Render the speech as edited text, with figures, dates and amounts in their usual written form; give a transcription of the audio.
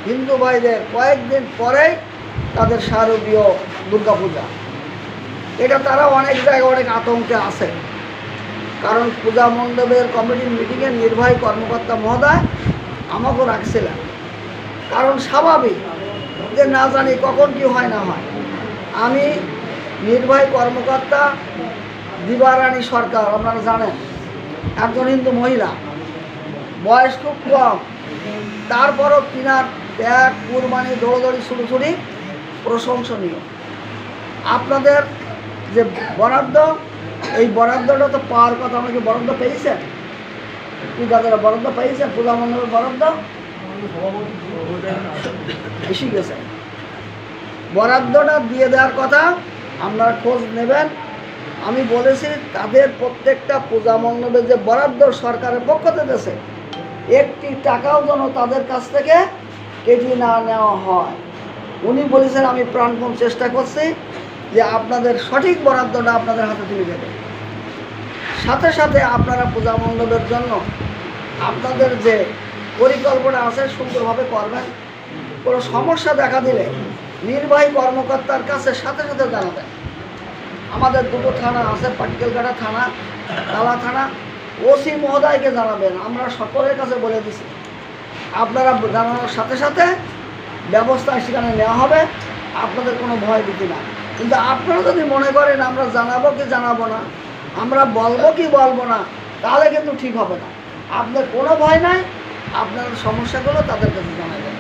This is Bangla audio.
হিন্দু ভাইদের কয়েকদিন পরেই তাদের শারদীয় দুর্গাপূজা। এটা তারা অনেক জায়গায় অনেক আতঙ্কে আছে, কারণ পূজা মণ্ডপের কমিটির মিটিংয়ে নির্বাহী কর্মকর্তা মহোদয় আমাকেও রাখছিলেন। কারণ স্বাভাবিক যে না জানি কখন কি হয় না হয়। আমি নির্বাহী কর্মকর্তা দিবারানী সরকার, আপনারা জানেন, একজন হিন্দু মহিলা, বয়স খুব কম, তারপরও তিনার ত্যাগ, কুরবানি, দৌড়দৌড়ি, ছুটোছুটি প্রশংসনীয়। আপনাদের যে বরাদ্দ, এই বরাদ্দটা তো পাওয়ার কথা, আমাকে বরাদ্দ পেয়েছেন? কি দাদারা বরাদ্দ পেয়েছেন? পূজা মণ্ডপের বরাদ্দ এসে গেছে। বরাদ্দটা দিয়ে দেওয়ার কথা, আপনারা খোঁজ নেবেন। আমি বলেছি তাদের প্রত্যেকটা পূজা মণ্ডপের যে বরাদ্দ সরকারের পক্ষ থেকে দিয়েছে, একটি টাকাও যেন তাদের কাছ থেকে কেটে না নেওয়া হয়। উনি বলেছেন আমি প্রাণপণ চেষ্টা করছি যে আপনাদের সঠিক বরাদ্দটা আপনাদের হাতে তুলে দেবে। সাথে সাথে আপনারা পূজা মণ্ডপের জন্য আপনাদের যে পরিকল্পনা আছে সুন্দরভাবে করবেন। কোনো সমস্যা দেখা দিলে নির্বাহী কর্মকর্তার কাছে সাথে সাথে জানাবেন। আমাদের দুটো থানা আছে, পাটকেলঘাটা থানা, তালা থানা, ওসি মহোদয়কে জানাবেন। আমরা সকলের কাছে বলে দিছি, আপনারা জানানোর সাথে সাথে ব্যবস্থা সেখানে নেওয়া হবে। আপনাদের কোনো ভয় ভীতি না। কিন্তু আপনারা যদি মনে করেন আমরা জানাবো কি জানাবো না, আমরা বলবো কি বলবো না, তাহলে কিন্তু ঠিক হবে না। আপনার কোনো ভয় নাই, আপনার সমস্যাগুলো তাদের কাছে জানাবেন।